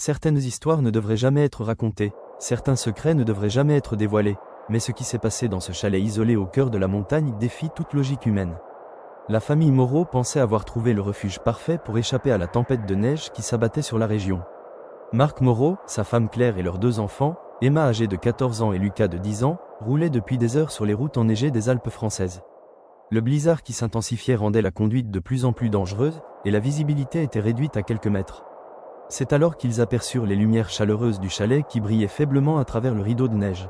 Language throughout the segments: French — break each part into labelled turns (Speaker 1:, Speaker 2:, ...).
Speaker 1: Certaines histoires ne devraient jamais être racontées, certains secrets ne devraient jamais être dévoilés, mais ce qui s'est passé dans ce chalet isolé au cœur de la montagne défie toute logique humaine. La famille Moreau pensait avoir trouvé le refuge parfait pour échapper à la tempête de neige qui s'abattait sur la région. Marc Moreau, sa femme Claire et leurs 2 enfants, Emma âgée de 14 ans et Lucas de 10 ans, roulaient depuis des heures sur les routes enneigées des Alpes françaises. Le blizzard qui s'intensifiait rendait la conduite de plus en plus dangereuse, et la visibilité était réduite à quelques mètres. C'est alors qu'ils aperçurent les lumières chaleureuses du chalet qui brillaient faiblement à travers le rideau de neige.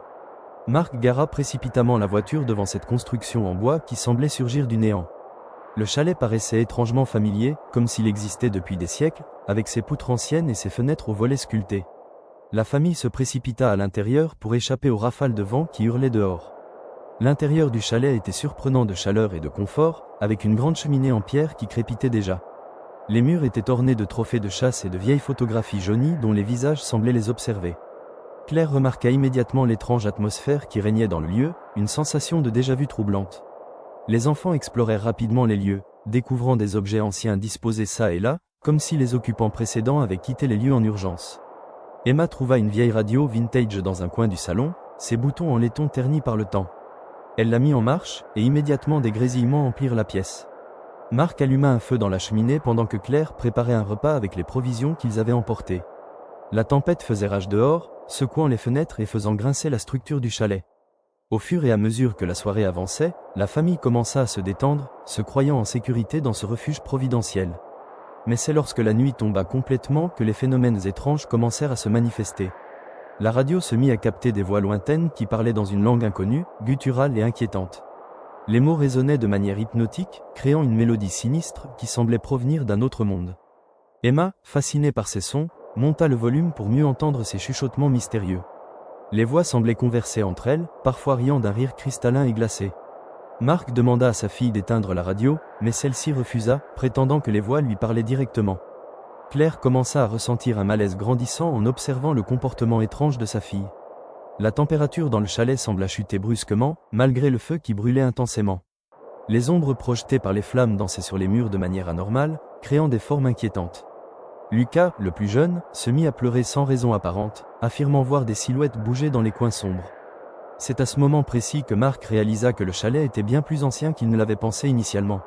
Speaker 1: Marc gara précipitamment la voiture devant cette construction en bois qui semblait surgir du néant. Le chalet paraissait étrangement familier, comme s'il existait depuis des siècles, avec ses poutres anciennes et ses fenêtres aux volets sculptés. La famille se précipita à l'intérieur pour échapper aux rafales de vent qui hurlaient dehors. L'intérieur du chalet était surprenant de chaleur et de confort, avec une grande cheminée en pierre qui crépitait déjà. Les murs étaient ornés de trophées de chasse et de vieilles photographies jaunies dont les visages semblaient les observer. Claire remarqua immédiatement l'étrange atmosphère qui régnait dans le lieu, une sensation de déjà-vu troublante. Les enfants explorèrent rapidement les lieux, découvrant des objets anciens disposés çà et là, comme si les occupants précédents avaient quitté les lieux en urgence. Emma trouva une vieille radio vintage dans un coin du salon, ses boutons en laiton ternis par le temps. Elle la mit en marche, et immédiatement des grésillements emplirent la pièce. Marc alluma un feu dans la cheminée pendant que Claire préparait un repas avec les provisions qu'ils avaient emportées. La tempête faisait rage dehors, secouant les fenêtres et faisant grincer la structure du chalet. Au fur et à mesure que la soirée avançait, la famille commença à se détendre, se croyant en sécurité dans ce refuge providentiel. Mais c'est lorsque la nuit tomba complètement que les phénomènes étranges commencèrent à se manifester. La radio se mit à capter des voix lointaines qui parlaient dans une langue inconnue, gutturale et inquiétante. Les mots résonnaient de manière hypnotique, créant une mélodie sinistre qui semblait provenir d'un autre monde. Emma, fascinée par ces sons, monta le volume pour mieux entendre ces chuchotements mystérieux. Les voix semblaient converser entre elles, parfois riant d'un rire cristallin et glacé. Marc demanda à sa fille d'éteindre la radio, mais celle-ci refusa, prétendant que les voix lui parlaient directement. Claire commença à ressentir un malaise grandissant en observant le comportement étrange de sa fille. La température dans le chalet sembla chuter brusquement, malgré le feu qui brûlait intensément. Les ombres projetées par les flammes dansaient sur les murs de manière anormale, créant des formes inquiétantes. Lucas, le plus jeune, se mit à pleurer sans raison apparente, affirmant voir des silhouettes bouger dans les coins sombres. C'est à ce moment précis que Marc réalisa que le chalet était bien plus ancien qu'il ne l'avait pensé initialement.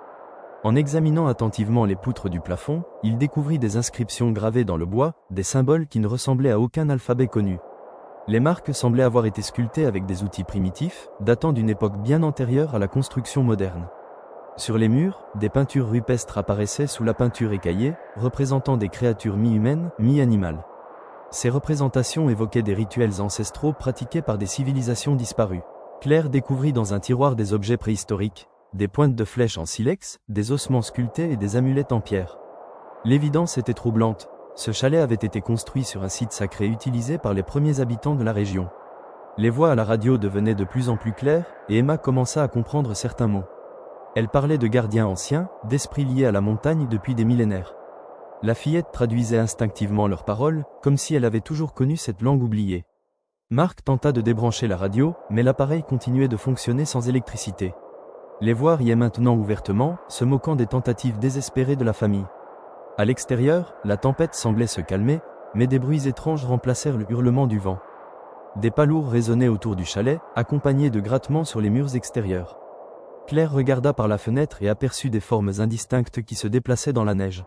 Speaker 1: En examinant attentivement les poutres du plafond, il découvrit des inscriptions gravées dans le bois, des symboles qui ne ressemblaient à aucun alphabet connu. Les marques semblaient avoir été sculptées avec des outils primitifs, datant d'une époque bien antérieure à la construction moderne. Sur les murs, des peintures rupestres apparaissaient sous la peinture écaillée, représentant des créatures mi-humaines, mi-animales. Ces représentations évoquaient des rituels ancestraux pratiqués par des civilisations disparues. Claire découvrit dans un tiroir des objets préhistoriques, des pointes de flèches en silex, des ossements sculptés et des amulettes en pierre. L'évidence était troublante, ce chalet avait été construit sur un site sacré utilisé par les premiers habitants de la région. Les voix à la radio devenaient de plus en plus claires, et Emma commença à comprendre certains mots. Elle parlait de gardiens anciens, d'esprits liés à la montagne depuis des millénaires. La fillette traduisait instinctivement leurs paroles, comme si elle avait toujours connu cette langue oubliée. Marc tenta de débrancher la radio, mais l'appareil continuait de fonctionner sans électricité. Les voix riaient maintenant ouvertement, se moquant des tentatives désespérées de la famille. À l'extérieur, la tempête semblait se calmer, mais des bruits étranges remplacèrent le hurlement du vent. Des pas lourds résonnaient autour du chalet, accompagnés de grattements sur les murs extérieurs. Claire regarda par la fenêtre et aperçut des formes indistinctes qui se déplaçaient dans la neige.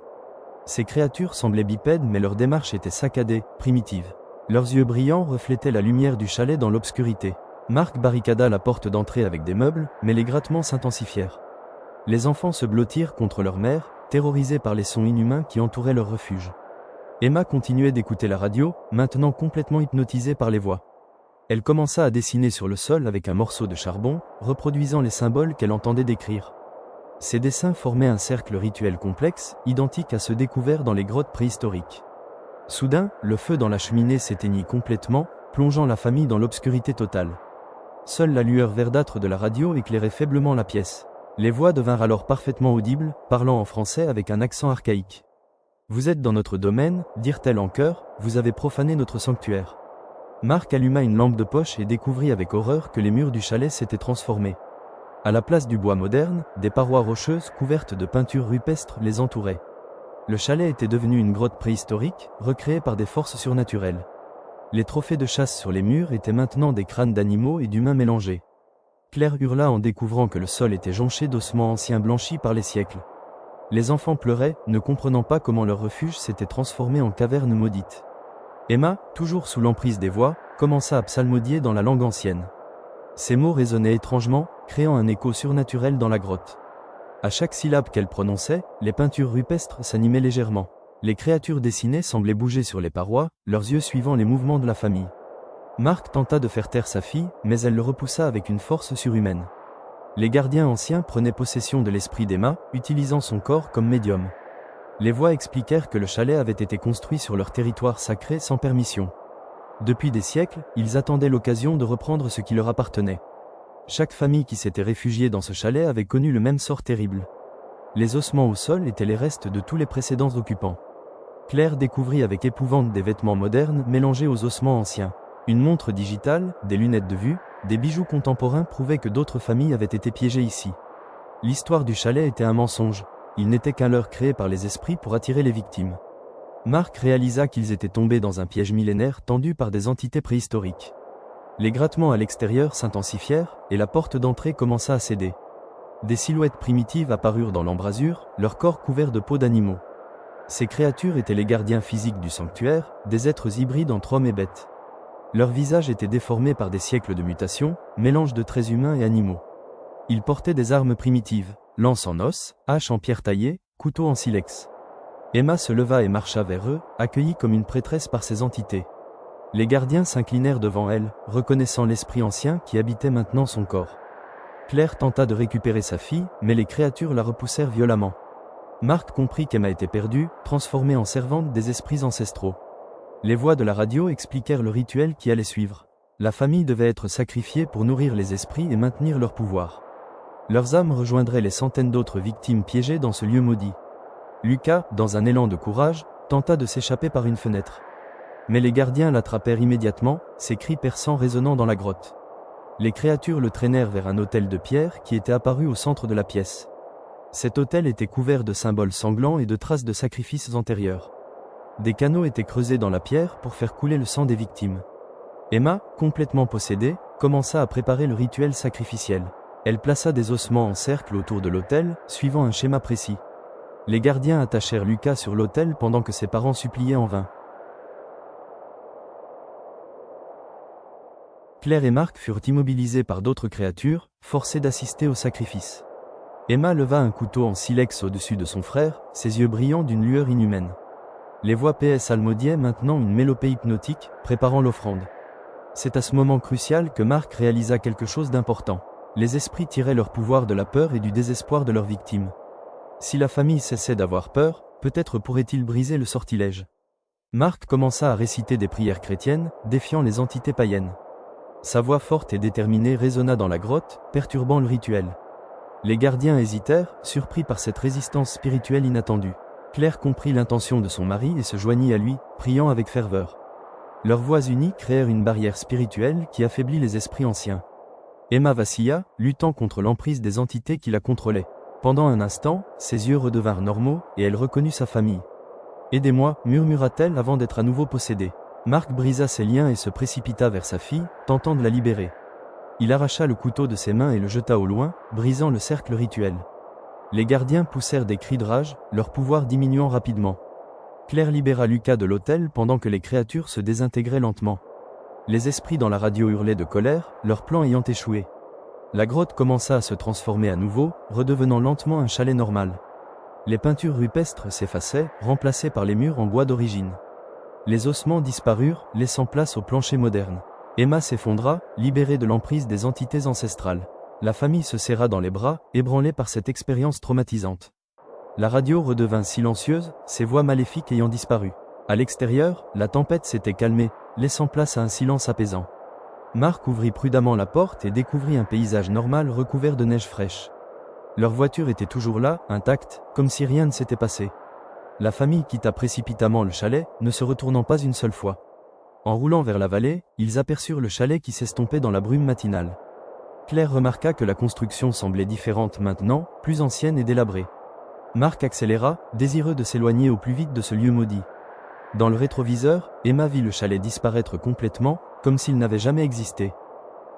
Speaker 1: Ces créatures semblaient bipèdes mais leur démarche était saccadée, primitive. Leurs yeux brillants reflétaient la lumière du chalet dans l'obscurité. Marc barricada la porte d'entrée avec des meubles, mais les grattements s'intensifièrent. Les enfants se blottirent contre leur mère, terrorisés par les sons inhumains qui entouraient leur refuge. Emma continuait d'écouter la radio, maintenant complètement hypnotisée par les voix. Elle commença à dessiner sur le sol avec un morceau de charbon, reproduisant les symboles qu'elle entendait décrire. Ces dessins formaient un cercle rituel complexe, identique à ceux découverts dans les grottes préhistoriques. Soudain, le feu dans la cheminée s'éteignit complètement, plongeant la famille dans l'obscurité totale. Seule la lueur verdâtre de la radio éclairait faiblement la pièce. Les voix devinrent alors parfaitement audibles, parlant en français avec un accent archaïque. « Vous êtes dans notre domaine, dirent-elles en chœur, vous avez profané notre sanctuaire. » Marc alluma une lampe de poche et découvrit avec horreur que les murs du chalet s'étaient transformés. À la place du bois moderne, des parois rocheuses couvertes de peintures rupestres les entouraient. Le chalet était devenu une grotte préhistorique, recréée par des forces surnaturelles. Les trophées de chasse sur les murs étaient maintenant des crânes d'animaux et d'humains mélangés. Claire hurla en découvrant que le sol était jonché d'ossements anciens blanchis par les siècles. Les enfants pleuraient, ne comprenant pas comment leur refuge s'était transformé en caverne maudite. Emma, toujours sous l'emprise des voix, commença à psalmodier dans la langue ancienne. Ces mots résonnaient étrangement, créant un écho surnaturel dans la grotte. À chaque syllabe qu'elle prononçait, les peintures rupestres s'animaient légèrement. Les créatures dessinées semblaient bouger sur les parois, leurs yeux suivant les mouvements de la famille. Marc tenta de faire taire sa fille, mais elle le repoussa avec une force surhumaine. Les gardiens anciens prenaient possession de l'esprit d'Emma, utilisant son corps comme médium. Les voix expliquèrent que le chalet avait été construit sur leur territoire sacré sans permission. Depuis des siècles, ils attendaient l'occasion de reprendre ce qui leur appartenait. Chaque famille qui s'était réfugiée dans ce chalet avait connu le même sort terrible. Les ossements au sol étaient les restes de tous les précédents occupants. Claire découvrit avec épouvante des vêtements modernes mélangés aux ossements anciens. Une montre digitale, des lunettes de vue, des bijoux contemporains prouvaient que d'autres familles avaient été piégées ici. L'histoire du chalet était un mensonge. Il n'était qu'un leurre créé par les esprits pour attirer les victimes. Marc réalisa qu'ils étaient tombés dans un piège millénaire tendu par des entités préhistoriques. Les grattements à l'extérieur s'intensifièrent, et la porte d'entrée commença à céder. Des silhouettes primitives apparurent dans l'embrasure, leurs corps couverts de peaux d'animaux. Ces créatures étaient les gardiens physiques du sanctuaire, des êtres hybrides entre hommes et bêtes. Leurs visages étaient déformés par des siècles de mutations, mélange de traits humains et animaux. Ils portaient des armes primitives, lances en os, haches en pierre taillée, couteaux en silex. Emma se leva et marcha vers eux, accueillie comme une prêtresse par ces entités. Les gardiens s'inclinèrent devant elle, reconnaissant l'esprit ancien qui habitait maintenant son corps. Claire tenta de récupérer sa fille, mais les créatures la repoussèrent violemment. Marc comprit qu'Emma était perdue, transformée en servante des esprits ancestraux. Les voix de la radio expliquèrent le rituel qui allait suivre. La famille devait être sacrifiée pour nourrir les esprits et maintenir leur pouvoir. Leurs âmes rejoindraient les centaines d'autres victimes piégées dans ce lieu maudit. Lucas, dans un élan de courage, tenta de s'échapper par une fenêtre. Mais les gardiens l'attrapèrent immédiatement, ses cris perçants résonnant dans la grotte. Les créatures le traînèrent vers un autel de pierre qui était apparu au centre de la pièce. Cet autel était couvert de symboles sanglants et de traces de sacrifices antérieurs. Des canaux étaient creusés dans la pierre pour faire couler le sang des victimes. Emma, complètement possédée, commença à préparer le rituel sacrificiel. Elle plaça des ossements en cercle autour de l'autel, suivant un schéma précis. Les gardiens attachèrent Lucas sur l'autel pendant que ses parents suppliaient en vain. Claire et Marc furent immobilisés par d'autres créatures, forcés d'assister au sacrifice. Emma leva un couteau en silex au-dessus de son frère, ses yeux brillants d'une lueur inhumaine. Les voix psalmodiaient maintenant une mélopée hypnotique, préparant l'offrande. C'est à ce moment crucial que Marc réalisa quelque chose d'important. Les esprits tiraient leur pouvoir de la peur et du désespoir de leurs victimes. Si la famille cessait d'avoir peur, peut-être pourrait-il briser le sortilège. Marc commença à réciter des prières chrétiennes, défiant les entités païennes. Sa voix forte et déterminée résonna dans la grotte, perturbant le rituel. Les gardiens hésitèrent, surpris par cette résistance spirituelle inattendue. Claire comprit l'intention de son mari et se joignit à lui, priant avec ferveur. Leurs voix unies créèrent une barrière spirituelle qui affaiblit les esprits anciens. Emma vacilla, luttant contre l'emprise des entités qui la contrôlaient. Pendant un instant, ses yeux redevinrent normaux, et elle reconnut sa famille. « Aidez-moi » murmura-t-elle avant d'être à nouveau possédée. Marc brisa ses liens et se précipita vers sa fille, tentant de la libérer. Il arracha le couteau de ses mains et le jeta au loin, brisant le cercle rituel. Les gardiens poussèrent des cris de rage, leur pouvoir diminuant rapidement. Claire libéra Lucas de l'autel pendant que les créatures se désintégraient lentement. Les esprits dans la radio hurlaient de colère, leur plan ayant échoué. La grotte commença à se transformer à nouveau, redevenant lentement un chalet normal. Les peintures rupestres s'effaçaient, remplacées par les murs en bois d'origine. Les ossements disparurent, laissant place au plancher moderne. Emma s'effondra, libérée de l'emprise des entités ancestrales. La famille se serra dans les bras, ébranlée par cette expérience traumatisante. La radio redevint silencieuse, ses voix maléfiques ayant disparu. À l'extérieur, la tempête s'était calmée, laissant place à un silence apaisant. Marc ouvrit prudemment la porte et découvrit un paysage normal recouvert de neige fraîche. Leur voiture était toujours là, intacte, comme si rien ne s'était passé. La famille quitta précipitamment le chalet, ne se retournant pas une seule fois. En roulant vers la vallée, ils aperçurent le chalet qui s'estompait dans la brume matinale. Claire remarqua que la construction semblait différente maintenant, plus ancienne et délabrée. Mark accéléra, désireux de s'éloigner au plus vite de ce lieu maudit. Dans le rétroviseur, Emma vit le chalet disparaître complètement, comme s'il n'avait jamais existé.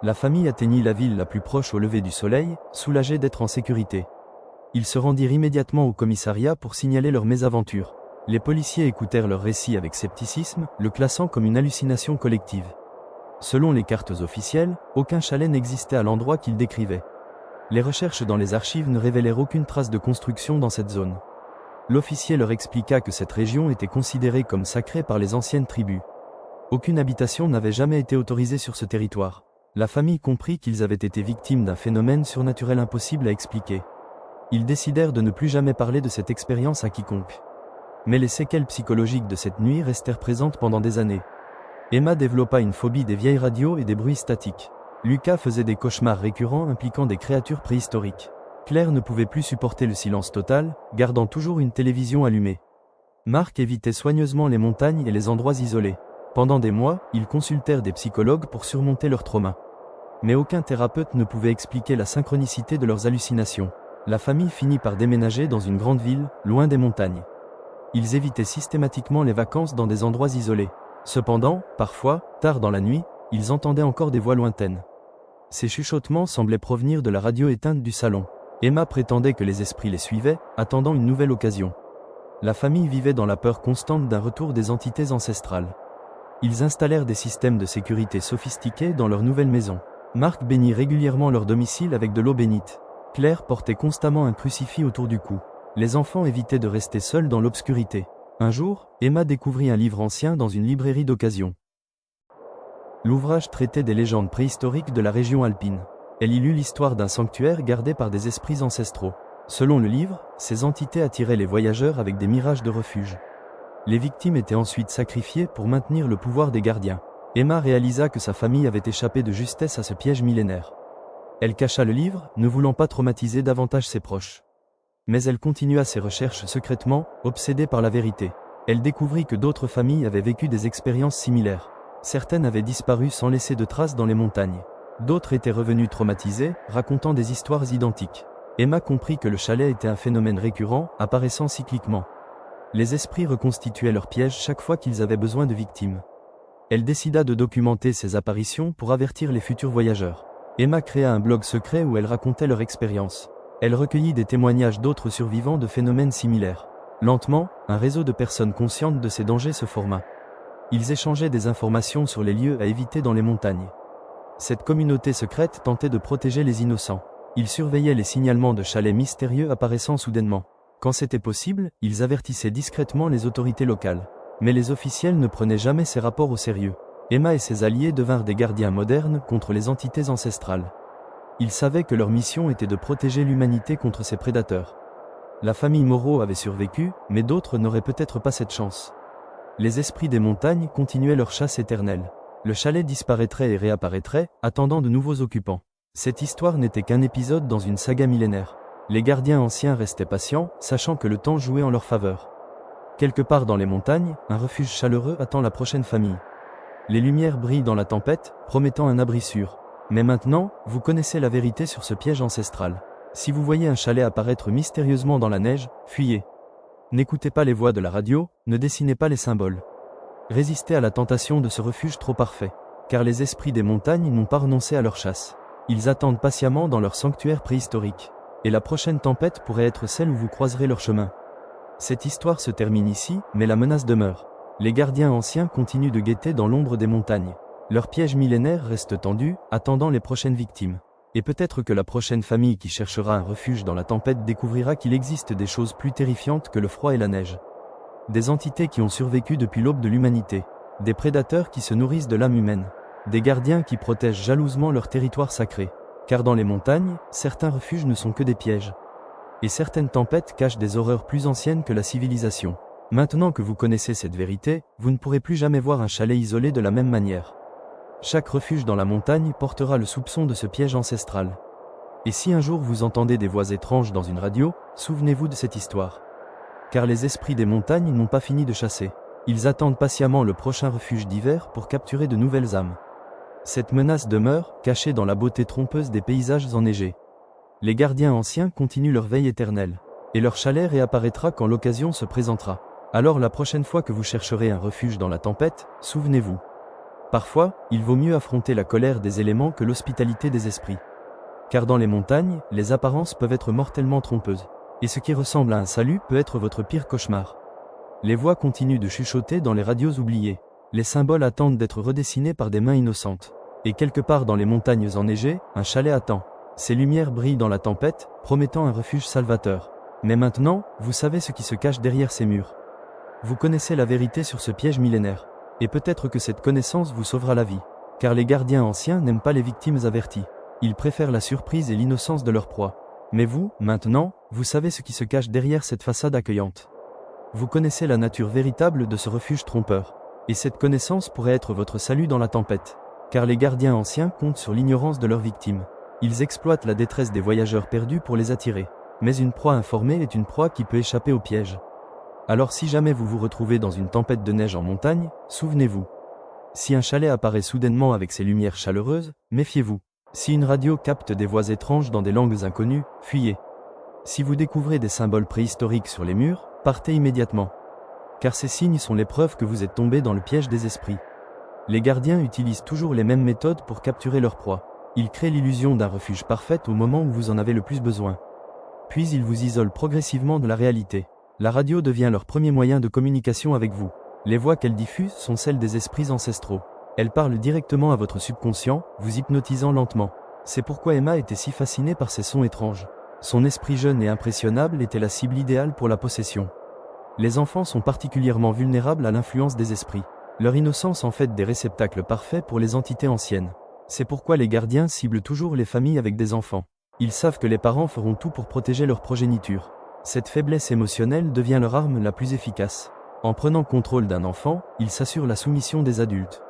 Speaker 1: La famille atteignit la ville la plus proche au lever du soleil, soulagée d'être en sécurité. Ils se rendirent immédiatement au commissariat pour signaler leur mésaventure. Les policiers écoutèrent leur récit avec scepticisme, le classant comme une hallucination collective. Selon les cartes officielles, aucun chalet n'existait à l'endroit qu'ils décrivaient. Les recherches dans les archives ne révélèrent aucune trace de construction dans cette zone. L'officier leur expliqua que cette région était considérée comme sacrée par les anciennes tribus. Aucune habitation n'avait jamais été autorisée sur ce territoire. La famille comprit qu'ils avaient été victimes d'un phénomène surnaturel impossible à expliquer. Ils décidèrent de ne plus jamais parler de cette expérience à quiconque. Mais les séquelles psychologiques de cette nuit restèrent présentes pendant des années. Emma développa une phobie des vieilles radios et des bruits statiques. Lucas faisait des cauchemars récurrents impliquant des créatures préhistoriques. Claire ne pouvait plus supporter le silence total, gardant toujours une télévision allumée. Mark évitait soigneusement les montagnes et les endroits isolés. Pendant des mois, ils consultèrent des psychologues pour surmonter leurs traumas. Mais aucun thérapeute ne pouvait expliquer la synchronicité de leurs hallucinations. La famille finit par déménager dans une grande ville, loin des montagnes. Ils évitaient systématiquement les vacances dans des endroits isolés. Cependant, parfois, tard dans la nuit, ils entendaient encore des voix lointaines. Ces chuchotements semblaient provenir de la radio éteinte du salon. Emma prétendait que les esprits les suivaient, attendant une nouvelle occasion. La famille vivait dans la peur constante d'un retour des entités ancestrales. Ils installèrent des systèmes de sécurité sophistiqués dans leur nouvelle maison. Mark bénit régulièrement leur domicile avec de l'eau bénite. Claire portait constamment un crucifix autour du cou. Les enfants évitaient de rester seuls dans l'obscurité. Un jour, Emma découvrit un livre ancien dans une librairie d'occasion. L'ouvrage traitait des légendes préhistoriques de la région alpine. Elle y lut l'histoire d'un sanctuaire gardé par des esprits ancestraux. Selon le livre, ces entités attiraient les voyageurs avec des mirages de refuge. Les victimes étaient ensuite sacrifiées pour maintenir le pouvoir des gardiens. Emma réalisa que sa famille avait échappé de justesse à ce piège millénaire. Elle cacha le livre, ne voulant pas traumatiser davantage ses proches. Mais elle continua ses recherches secrètement, obsédée par la vérité. Elle découvrit que d'autres familles avaient vécu des expériences similaires. Certaines avaient disparu sans laisser de traces dans les montagnes. D'autres étaient revenues traumatisées, racontant des histoires identiques. Emma comprit que le chalet était un phénomène récurrent, apparaissant cycliquement. Les esprits reconstituaient leurs pièges chaque fois qu'ils avaient besoin de victimes. Elle décida de documenter ces apparitions pour avertir les futurs voyageurs. Emma créa un blog secret où elle racontait leur expérience. Elle recueillit des témoignages d'autres survivants de phénomènes similaires. Lentement, un réseau de personnes conscientes de ces dangers se forma. Ils échangeaient des informations sur les lieux à éviter dans les montagnes. Cette communauté secrète tentait de protéger les innocents. Ils surveillaient les signalements de chalets mystérieux apparaissant soudainement. Quand c'était possible, ils avertissaient discrètement les autorités locales. Mais les officiels ne prenaient jamais ces rapports au sérieux. Emma et ses alliés devinrent des gardiens modernes contre les entités ancestrales. Ils savaient que leur mission était de protéger l'humanité contre ces prédateurs. La famille Moreau avait survécu, mais d'autres n'auraient peut-être pas cette chance. Les esprits des montagnes continuaient leur chasse éternelle. Le chalet disparaîtrait et réapparaîtrait, attendant de nouveaux occupants. Cette histoire n'était qu'un épisode dans une saga millénaire. Les gardiens anciens restaient patients, sachant que le temps jouait en leur faveur. Quelque part dans les montagnes, un refuge chaleureux attend la prochaine famille. Les lumières brillent dans la tempête, promettant un abri sûr. Mais maintenant, vous connaissez la vérité sur ce piège ancestral. Si vous voyez un chalet apparaître mystérieusement dans la neige, fuyez. N'écoutez pas les voix de la radio, ne dessinez pas les symboles. Résistez à la tentation de ce refuge trop parfait. Car les esprits des montagnes n'ont pas renoncé à leur chasse. Ils attendent patiemment dans leur sanctuaire préhistorique. Et la prochaine tempête pourrait être celle où vous croiserez leur chemin. Cette histoire se termine ici, mais la menace demeure. Les gardiens anciens continuent de guetter dans l'ombre des montagnes. Leur piège millénaire reste tendu, attendant les prochaines victimes. Et peut-être que la prochaine famille qui cherchera un refuge dans la tempête découvrira qu'il existe des choses plus terrifiantes que le froid et la neige. Des entités qui ont survécu depuis l'aube de l'humanité. Des prédateurs qui se nourrissent de l'âme humaine. Des gardiens qui protègent jalousement leur territoire sacré. Car dans les montagnes, certains refuges ne sont que des pièges. Et certaines tempêtes cachent des horreurs plus anciennes que la civilisation. Maintenant que vous connaissez cette vérité, vous ne pourrez plus jamais voir un chalet isolé de la même manière. Chaque refuge dans la montagne portera le soupçon de ce piège ancestral. Et si un jour vous entendez des voix étranges dans une radio, souvenez-vous de cette histoire. Car les esprits des montagnes n'ont pas fini de chasser. Ils attendent patiemment le prochain refuge d'hiver pour capturer de nouvelles âmes. Cette menace demeure, cachée dans la beauté trompeuse des paysages enneigés. Les gardiens anciens continuent leur veille éternelle. et leur chalet réapparaîtra quand l'occasion se présentera. Alors la prochaine fois que vous chercherez un refuge dans la tempête, souvenez-vous. Parfois, il vaut mieux affronter la colère des éléments que l'hospitalité des esprits. Car dans les montagnes, les apparences peuvent être mortellement trompeuses. Et ce qui ressemble à un salut peut être votre pire cauchemar. Les voix continuent de chuchoter dans les radios oubliées. Les symboles attendent d'être redessinés par des mains innocentes. Et quelque part dans les montagnes enneigées, un chalet attend. Ses lumières brillent dans la tempête, promettant un refuge salvateur. Mais maintenant, vous savez ce qui se cache derrière ces murs. Vous connaissez la vérité sur ce piège millénaire. Et peut-être que cette connaissance vous sauvera la vie. Car les gardiens anciens n'aiment pas les victimes averties. Ils préfèrent la surprise et l'innocence de leur proie. Mais vous, maintenant, vous savez ce qui se cache derrière cette façade accueillante. Vous connaissez la nature véritable de ce refuge trompeur. Et cette connaissance pourrait être votre salut dans la tempête. Car les gardiens anciens comptent sur l'ignorance de leurs victimes. Ils exploitent la détresse des voyageurs perdus pour les attirer. Mais une proie informée est une proie qui peut échapper au piège. Alors si jamais vous vous retrouvez dans une tempête de neige en montagne, souvenez-vous. Si un chalet apparaît soudainement avec ses lumières chaleureuses, méfiez-vous. Si une radio capte des voix étranges dans des langues inconnues, fuyez. Si vous découvrez des symboles préhistoriques sur les murs, partez immédiatement. Car ces signes sont les preuves que vous êtes tombé dans le piège des esprits. Les gardiens utilisent toujours les mêmes méthodes pour capturer leur proie. Ils créent l'illusion d'un refuge parfait au moment où vous en avez le plus besoin. Puis ils vous isolent progressivement de la réalité. La radio devient leur premier moyen de communication avec vous. Les voix qu'elle diffuse sont celles des esprits ancestraux. Elle parle directement à votre subconscient, vous hypnotisant lentement. C'est pourquoi Emma était si fascinée par ces sons étranges. Son esprit jeune et impressionnable était la cible idéale pour la possession. Les enfants sont particulièrement vulnérables à l'influence des esprits. Leur innocence en fait des réceptacles parfaits pour les entités anciennes. C'est pourquoi les gardiens ciblent toujours les familles avec des enfants. Ils savent que les parents feront tout pour protéger leur progéniture. Cette faiblesse émotionnelle devient leur arme la plus efficace. En prenant contrôle d'un enfant, ils s'assurent la soumission des adultes.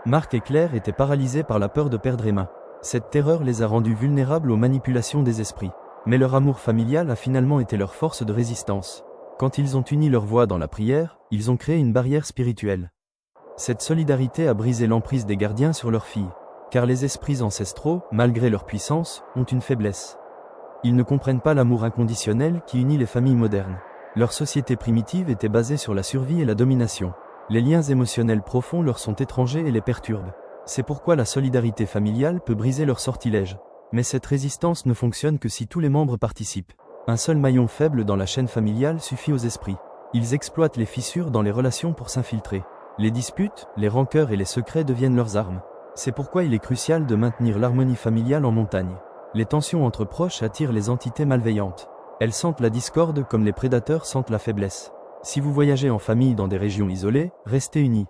Speaker 1: Marc et Claire étaient paralysés par la peur de perdre Emma. Cette terreur les a rendus vulnérables aux manipulations des esprits. Mais leur amour familial a finalement été leur force de résistance. Quand ils ont uni leur voix dans la prière, ils ont créé une barrière spirituelle. Cette solidarité a brisé l'emprise des gardiens sur leurs filles. Car les esprits ancestraux, malgré leur puissance, ont une faiblesse. Ils ne comprennent pas l'amour inconditionnel qui unit les familles modernes. Leur société primitive était basée sur la survie et la domination. Les liens émotionnels profonds leur sont étrangers et les perturbent. C'est pourquoi la solidarité familiale peut briser leur sortilège. Mais cette résistance ne fonctionne que si tous les membres participent. Un seul maillon faible dans la chaîne familiale suffit aux esprits. Ils exploitent les fissures dans les relations pour s'infiltrer. Les disputes, les rancœurs et les secrets deviennent leurs armes. C'est pourquoi il est crucial de maintenir l'harmonie familiale en montagne. Les tensions entre proches attirent les entités malveillantes. Elles sentent la discorde comme les prédateurs sentent la faiblesse. Si vous voyagez en famille dans des régions isolées, restez unis.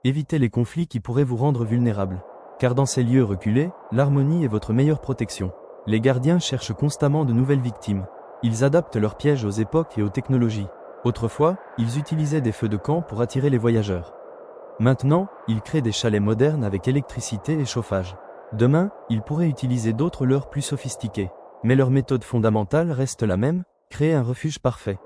Speaker 1: Évitez les conflits qui pourraient vous rendre vulnérables. Car dans ces lieux reculés, l'harmonie est votre meilleure protection. Les gardiens cherchent constamment de nouvelles victimes. Ils adaptent leurs pièges aux époques et aux technologies. Autrefois, ils utilisaient des feux de camp pour attirer les voyageurs. Maintenant, ils créent des chalets modernes avec électricité et chauffage. Demain, ils pourraient utiliser d'autres leurres plus sophistiquées. Mais leur méthode fondamentale reste la même, créer un refuge parfait.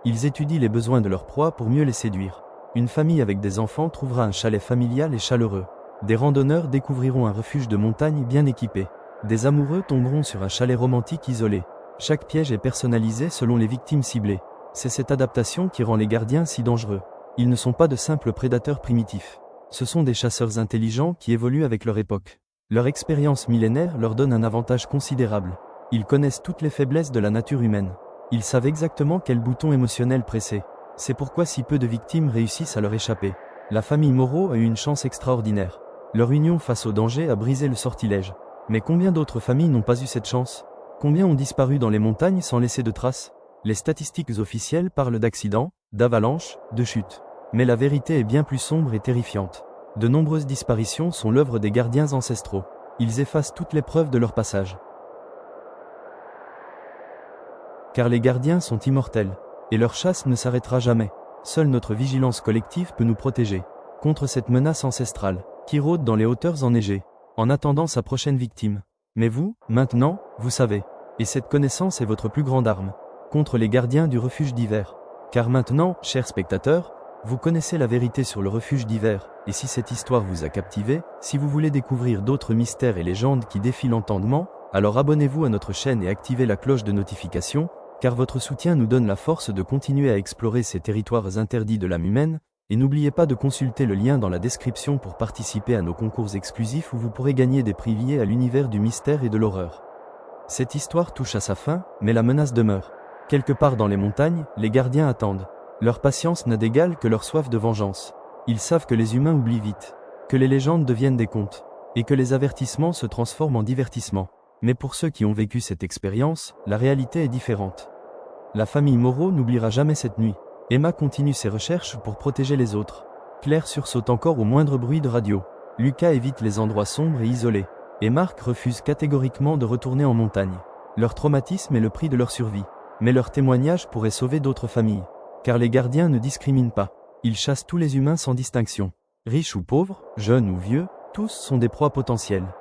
Speaker 1: Ils étudient les besoins de leur proie pour mieux les séduire. Une famille avec des enfants trouvera un chalet familial et chaleureux. Des randonneurs découvriront un refuge de montagne bien équipé. Des amoureux tomberont sur un chalet romantique isolé. Chaque piège est personnalisé selon les victimes ciblées. C'est cette adaptation qui rend les gardiens si dangereux. Ils ne sont pas de simples prédateurs primitifs. Ce sont des chasseurs intelligents qui évoluent avec leur époque. Leur expérience millénaire leur donne un avantage considérable. Ils connaissent toutes les faiblesses de la nature humaine. Ils savent exactement quel bouton émotionnel presser. C'est pourquoi si peu de victimes réussissent à leur échapper. La famille Moreau a eu une chance extraordinaire. Leur union face au danger a brisé le sortilège. Mais combien d'autres familles n'ont pas eu cette chance? Combien ont disparu dans les montagnes sans laisser de traces? Les statistiques officielles parlent d'accidents, d'avalanches, de chutes. Mais la vérité est bien plus sombre et terrifiante. De nombreuses disparitions sont l'œuvre des gardiens ancestraux. Ils effacent toutes les preuves de leur passage. Car les gardiens sont immortels. Et leur chasse ne s'arrêtera jamais. Seule notre vigilance collective peut nous protéger contre cette menace ancestrale, qui rôde dans les hauteurs enneigées, en attendant sa prochaine victime. Mais vous, maintenant, vous savez. Et cette connaissance est votre plus grande arme, contre les gardiens du refuge d'hiver. Car maintenant, chers spectateurs, vous connaissez la vérité sur le refuge d'hiver, et si cette histoire vous a captivé, si vous voulez découvrir d'autres mystères et légendes qui défient l'entendement, alors abonnez-vous à notre chaîne et activez la cloche de notification, car votre soutien nous donne la force de continuer à explorer ces territoires interdits de l'âme humaine, et n'oubliez pas de consulter le lien dans la description pour participer à nos concours exclusifs où vous pourrez gagner des prix liés à l'univers du mystère et de l'horreur. Cette histoire touche à sa fin, mais la menace demeure. Quelque part dans les montagnes, les gardiens attendent. Leur patience n'a d'égal que leur soif de vengeance. Ils savent que les humains oublient vite, que les légendes deviennent des contes, et que les avertissements se transforment en divertissements. Mais pour ceux qui ont vécu cette expérience, la réalité est différente. La famille Moreau n'oubliera jamais cette nuit. Emma continue ses recherches pour protéger les autres. Claire sursaute encore au moindre bruit de radio. Lucas évite les endroits sombres et isolés. Et Marc refuse catégoriquement de retourner en montagne. Leur traumatisme est le prix de leur survie. Mais leur témoignage pourrait sauver d'autres familles. Car les gardiens ne discriminent pas. Ils chassent tous les humains sans distinction. Riches ou pauvres, jeunes ou vieux, tous sont des proies potentielles.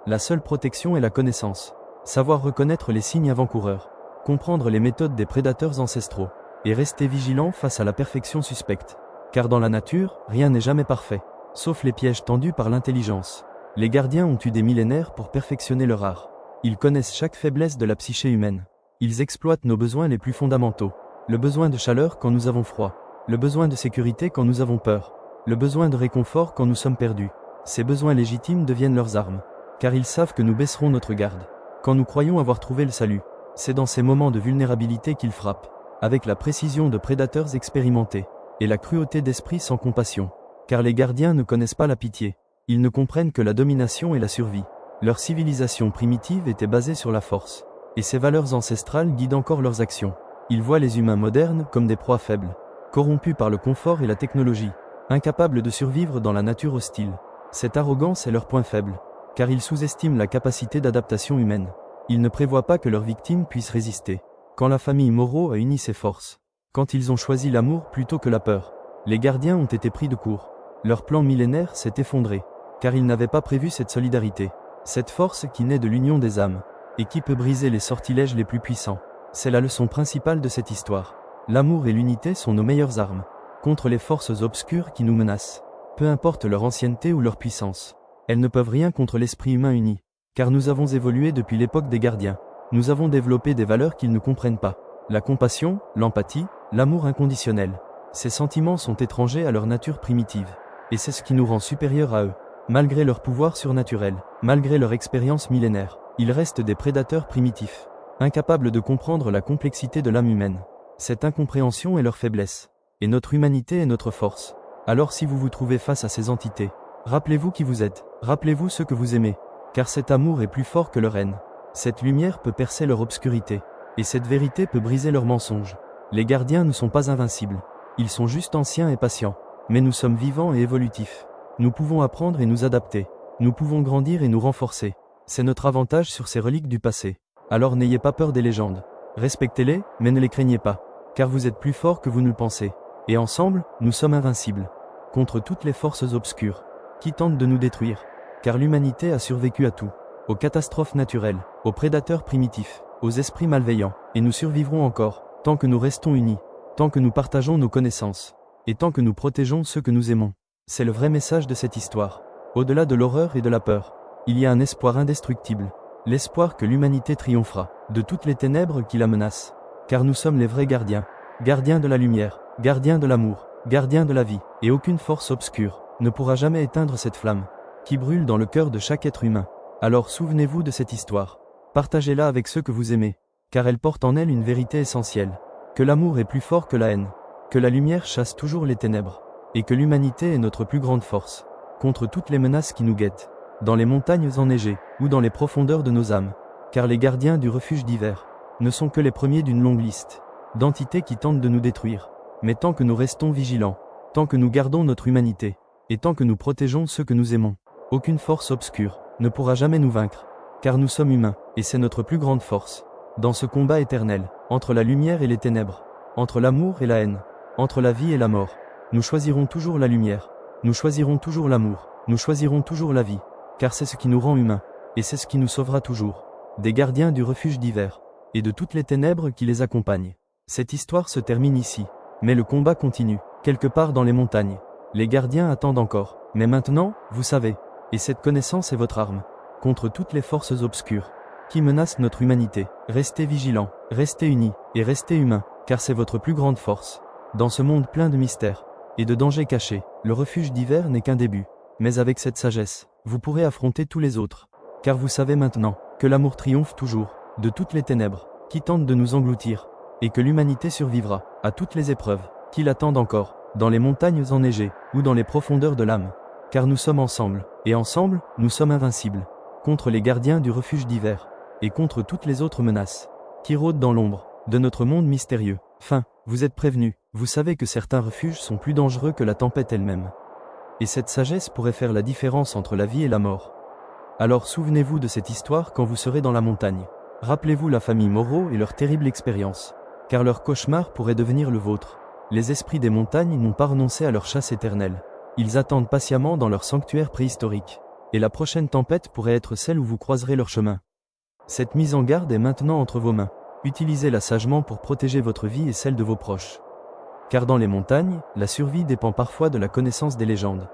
Speaker 1: La seule protection est la connaissance. Savoir reconnaître les signes avant-coureurs. Comprendre les méthodes des prédateurs ancestraux. Et rester vigilant face à la perfection suspecte. Car dans la nature, rien n'est jamais parfait. Sauf les pièges tendus par l'intelligence. Les gardiens ont eu des millénaires pour perfectionner leur art. Ils connaissent chaque faiblesse de la psyché humaine. Ils exploitent nos besoins les plus fondamentaux. Le besoin de chaleur quand nous avons froid. Le besoin de sécurité quand nous avons peur. Le besoin de réconfort quand nous sommes perdus. Ces besoins légitimes deviennent leurs armes. Car ils savent que nous baisserons notre garde. Quand nous croyons avoir trouvé le salut, c'est dans ces moments de vulnérabilité qu'ils frappent. Avec la précision de prédateurs expérimentés. Et la cruauté d'esprit sans compassion. Car les gardiens ne connaissent pas la pitié. Ils ne comprennent que la domination et la survie. Leur civilisation primitive était basée sur la force. Et ces valeurs ancestrales guident encore leurs actions. Ils voient les humains modernes comme des proies faibles. Corrompus par le confort et la technologie. Incapables de survivre dans la nature hostile. Cette arrogance est leur point faible. Car ils sous-estiment la capacité d'adaptation humaine. Ils ne prévoient pas que leurs victimes puissent résister. Quand la famille Moreau a uni ses forces. Quand ils ont choisi l'amour plutôt que la peur. Les gardiens ont été pris de court. Leur plan millénaire s'est effondré. Car ils n'avaient pas prévu cette solidarité. Cette force qui naît de l'union des âmes. Et qui peut briser les sortilèges les plus puissants. C'est la leçon principale de cette histoire. L'amour et l'unité sont nos meilleures armes. Contre les forces obscures qui nous menacent. Peu importe leur ancienneté ou leur puissance. Elles ne peuvent rien contre l'esprit humain uni. Car nous avons évolué depuis l'époque des gardiens. Nous avons développé des valeurs qu'ils ne comprennent pas. La compassion, l'empathie, l'amour inconditionnel. Ces sentiments sont étrangers à leur nature primitive. Et c'est ce qui nous rend supérieurs à eux. Malgré leur pouvoir surnaturel, malgré leur expérience millénaire, ils restent des prédateurs primitifs. Incapables de comprendre la complexité de l'âme humaine. Cette incompréhension est leur faiblesse. Et notre humanité est notre force. Alors si vous vous trouvez face à ces entités, rappelez-vous qui vous êtes, rappelez-vous ce que vous aimez. Car cet amour est plus fort que leur haine. Cette lumière peut percer leur obscurité. Et cette vérité peut briser leurs mensonges. Les gardiens ne sont pas invincibles. Ils sont juste anciens et patients. Mais nous sommes vivants et évolutifs. Nous pouvons apprendre et nous adapter. Nous pouvons grandir et nous renforcer. C'est notre avantage sur ces reliques du passé. Alors n'ayez pas peur des légendes. Respectez-les, mais ne les craignez pas. Car vous êtes plus forts que vous ne le pensez. Et ensemble, nous sommes invincibles. Contre toutes les forces obscures. Qui tentent de nous détruire. Car l'humanité a survécu à tout. Aux catastrophes naturelles, aux prédateurs primitifs, aux esprits malveillants, et nous survivrons encore, tant que nous restons unis, tant que nous partageons nos connaissances, et tant que nous protégeons ceux que nous aimons. C'est le vrai message de cette histoire. Au-delà de l'horreur et de la peur, il y a un espoir indestructible, l'espoir que l'humanité triomphera, de toutes les ténèbres qui la menacent. Car nous sommes les vrais gardiens, gardiens de la lumière, gardiens de l'amour, gardiens de la vie, et aucune force obscure ne pourra jamais éteindre cette flamme, qui brûle dans le cœur de chaque être humain. Alors souvenez-vous de cette histoire. Partagez-la avec ceux que vous aimez, car elle porte en elle une vérité essentielle. Que l'amour est plus fort que la haine. Que la lumière chasse toujours les ténèbres. Et que l'humanité est notre plus grande force. Contre toutes les menaces qui nous guettent. Dans les montagnes enneigées, ou dans les profondeurs de nos âmes. Car les gardiens du refuge d'hiver ne sont que les premiers d'une longue liste d'entités qui tentent de nous détruire. Mais tant que nous restons vigilants, tant que nous gardons notre humanité, et tant que nous protégeons ceux que nous aimons, aucune force obscure ne pourra jamais nous vaincre, car nous sommes humains, et c'est notre plus grande force. Dans ce combat éternel, entre la lumière et les ténèbres, entre l'amour et la haine, entre la vie et la mort, nous choisirons toujours la lumière, nous choisirons toujours l'amour, nous choisirons toujours la vie, car c'est ce qui nous rend humains, et c'est ce qui nous sauvera toujours, des gardiens du refuge d'hiver, et de toutes les ténèbres qui les accompagnent. Cette histoire se termine ici, mais le combat continue, quelque part dans les montagnes. Les gardiens attendent encore, mais maintenant, vous savez. Et cette connaissance est votre arme, contre toutes les forces obscures, qui menacent notre humanité. Restez vigilants, restez unis, et restez humains, car c'est votre plus grande force. Dans ce monde plein de mystères et de dangers cachés, le refuge d'hiver n'est qu'un début. Mais avec cette sagesse, vous pourrez affronter tous les autres. Car vous savez maintenant que l'amour triomphe toujours de toutes les ténèbres qui tentent de nous engloutir, et que l'humanité survivra à toutes les épreuves qui l'attendent encore, dans les montagnes enneigées ou dans les profondeurs de l'âme. Car nous sommes ensemble, et ensemble, nous sommes invincibles, contre les gardiens du refuge d'hiver, et contre toutes les autres menaces qui rôdent dans l'ombre de notre monde mystérieux. Vous êtes prévenus, vous savez que certains refuges sont plus dangereux que la tempête elle-même. Et cette sagesse pourrait faire la différence entre la vie et la mort. Alors souvenez-vous de cette histoire quand vous serez dans la montagne. Rappelez-vous la famille Moreau et leur terrible expérience, car leur cauchemar pourrait devenir le vôtre. Les esprits des montagnes n'ont pas renoncé à leur chasse éternelle. Ils attendent patiemment dans leur sanctuaire préhistorique. Et la prochaine tempête pourrait être celle où vous croiserez leur chemin. Cette mise en garde est maintenant entre vos mains. Utilisez-la sagement pour protéger votre vie et celle de vos proches. Car dans les montagnes, la survie dépend parfois de la connaissance des légendes.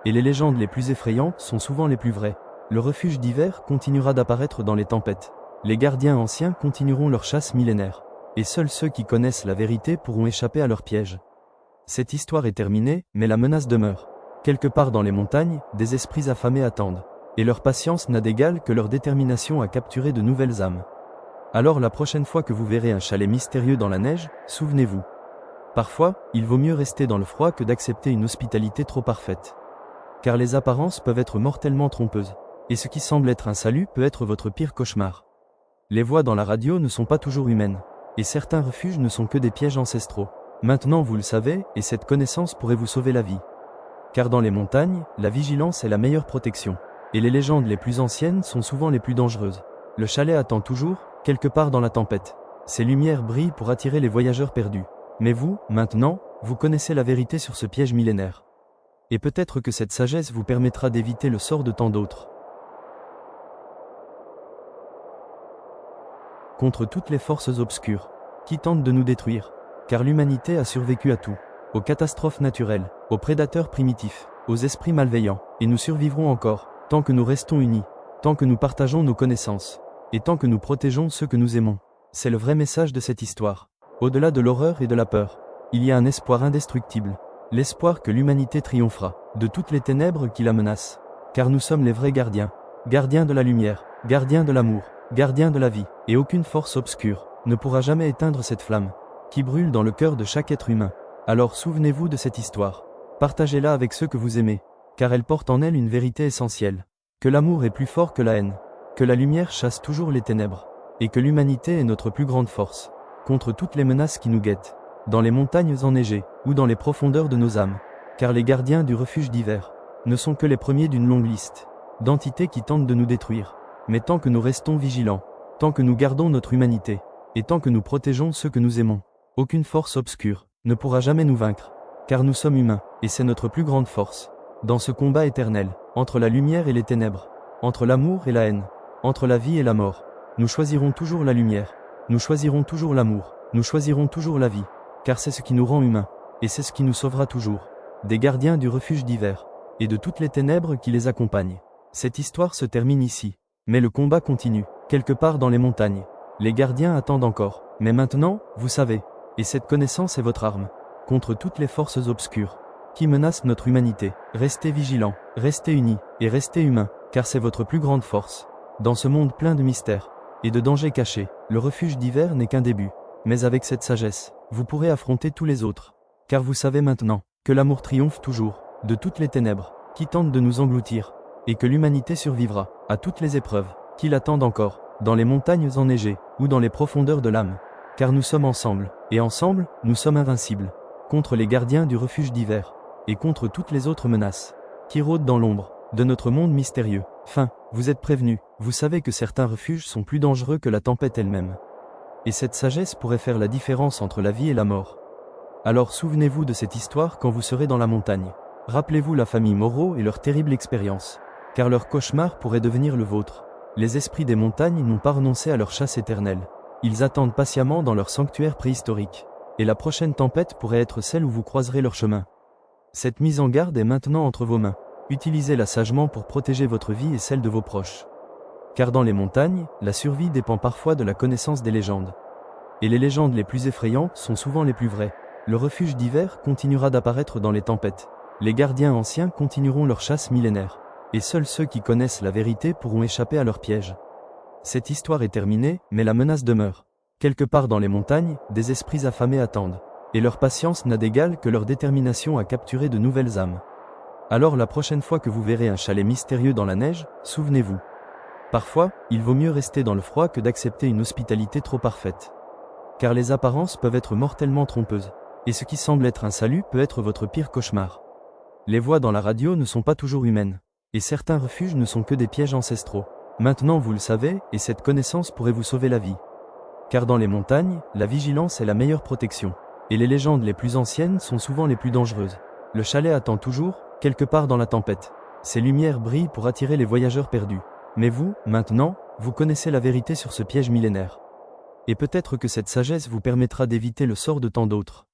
Speaker 1: Et les légendes les plus effrayantes sont souvent les plus vraies. Le refuge d'hiver continuera d'apparaître dans les tempêtes. Les gardiens anciens continueront leur chasse millénaire. Et seuls ceux qui connaissent la vérité pourront échapper à leurs pièges. Cette histoire est terminée, mais la menace demeure. Quelque part dans les montagnes, des esprits affamés attendent. Et leur patience n'a d'égal que leur détermination à capturer de nouvelles âmes. Alors la prochaine fois que vous verrez un chalet mystérieux dans la neige, souvenez-vous. Parfois, il vaut mieux rester dans le froid que d'accepter une hospitalité trop parfaite. Car les apparences peuvent être mortellement trompeuses. Et ce qui semble être un salut peut être votre pire cauchemar. Les voix dans la radio ne sont pas toujours humaines. Et certains refuges ne sont que des pièges ancestraux. Maintenant vous le savez, et cette connaissance pourrait vous sauver la vie. Car dans les montagnes, la vigilance est la meilleure protection. Et les légendes les plus anciennes sont souvent les plus dangereuses. Le chalet attend toujours, quelque part dans la tempête. Ses lumières brillent pour attirer les voyageurs perdus. Mais vous, maintenant, vous connaissez la vérité sur ce piège millénaire. Et peut-être que cette sagesse vous permettra d'éviter le sort de tant d'autres. Contre toutes les forces obscures qui tentent de nous détruire, car l'humanité a survécu à tout, aux catastrophes naturelles, aux prédateurs primitifs, aux esprits malveillants, et nous survivrons encore, tant que nous restons unis, tant que nous partageons nos connaissances, et tant que nous protégeons ceux que nous aimons. C'est le vrai message de cette histoire. Au-delà de l'horreur et de la peur, il y a un espoir indestructible, l'espoir que l'humanité triomphera de toutes les ténèbres qui la menacent, car nous sommes les vrais gardiens, gardiens de la lumière, gardiens de l'amour, gardiens de la vie, et aucune force obscure ne pourra jamais éteindre cette flamme qui brûle dans le cœur de chaque être humain. Alors souvenez-vous de cette histoire, partagez-la avec ceux que vous aimez, car elle porte en elle une vérité essentielle, que l'amour est plus fort que la haine, que la lumière chasse toujours les ténèbres, et que l'humanité est notre plus grande force, contre toutes les menaces qui nous guettent, dans les montagnes enneigées, ou dans les profondeurs de nos âmes, car les gardiens du refuge d'hiver ne sont que les premiers d'une longue liste d'entités qui tentent de nous détruire. Mais tant que nous restons vigilants, tant que nous gardons notre humanité, et tant que nous protégeons ceux que nous aimons, aucune force obscure ne pourra jamais nous vaincre, car nous sommes humains, et c'est notre plus grande force. Dans ce combat éternel, entre la lumière et les ténèbres, entre l'amour et la haine, entre la vie et la mort, nous choisirons toujours la lumière, nous choisirons toujours l'amour, nous choisirons toujours la vie, car c'est ce qui nous rend humains, et c'est ce qui nous sauvera toujours, des gardiens du refuge d'hiver, et de toutes les ténèbres qui les accompagnent. Cette histoire se termine ici, mais le combat continue, quelque part dans les montagnes. Les gardiens attendent encore, mais maintenant, vous savez, et cette connaissance est votre arme, contre toutes les forces obscures qui menacent notre humanité. Restez vigilants, restez unis, et restez humains, car c'est votre plus grande force. Dans ce monde plein de mystères et de dangers cachés, le refuge d'hiver n'est qu'un début. Mais avec cette sagesse, vous pourrez affronter tous les autres. Car vous savez maintenant que l'amour triomphe toujours de toutes les ténèbres qui tentent de nous engloutir, et que l'humanité survivra à toutes les épreuves qui l'attendent encore, dans les montagnes enneigées ou dans les profondeurs de l'âme. Car nous sommes ensemble, et ensemble, nous sommes invincibles, contre les gardiens du refuge d'hiver, et contre toutes les autres menaces qui rôdent dans l'ombre de notre monde mystérieux. Vous êtes prévenus, vous savez que certains refuges sont plus dangereux que la tempête elle-même. Et cette sagesse pourrait faire la différence entre la vie et la mort. Alors souvenez-vous de cette histoire quand vous serez dans la montagne. Rappelez-vous la famille Moreau et leur terrible expérience, car leur cauchemar pourrait devenir le vôtre. Les esprits des montagnes n'ont pas renoncé à leur chasse éternelle. Ils attendent patiemment dans leur sanctuaire préhistorique. Et la prochaine tempête pourrait être celle où vous croiserez leur chemin. Cette mise en garde est maintenant entre vos mains. Utilisez-la sagement pour protéger votre vie et celle de vos proches. Car dans les montagnes, la survie dépend parfois de la connaissance des légendes. Et les légendes les plus effrayantes sont souvent les plus vraies. Le refuge d'hiver continuera d'apparaître dans les tempêtes. Les gardiens anciens continueront leur chasse millénaire. Et seuls ceux qui connaissent la vérité pourront échapper à leurs pièges. Cette histoire est terminée, mais la menace demeure. Quelque part dans les montagnes, des esprits affamés attendent. Et leur patience n'a d'égal que leur détermination à capturer de nouvelles âmes. Alors la prochaine fois que vous verrez un chalet mystérieux dans la neige, souvenez-vous. Parfois, il vaut mieux rester dans le froid que d'accepter une hospitalité trop parfaite. Car les apparences peuvent être mortellement trompeuses. Et ce qui semble être un salut peut être votre pire cauchemar. Les voix dans la radio ne sont pas toujours humaines. Et certains refuges ne sont que des pièges ancestraux. Maintenant vous le savez, et cette connaissance pourrait vous sauver la vie. Car dans les montagnes, la vigilance est la meilleure protection. Et les légendes les plus anciennes sont souvent les plus dangereuses. Le chalet attend toujours, quelque part dans la tempête. Ses lumières brillent pour attirer les voyageurs perdus. Mais vous, maintenant, vous connaissez la vérité sur ce piège millénaire. Et peut-être que cette sagesse vous permettra d'éviter le sort de tant d'autres.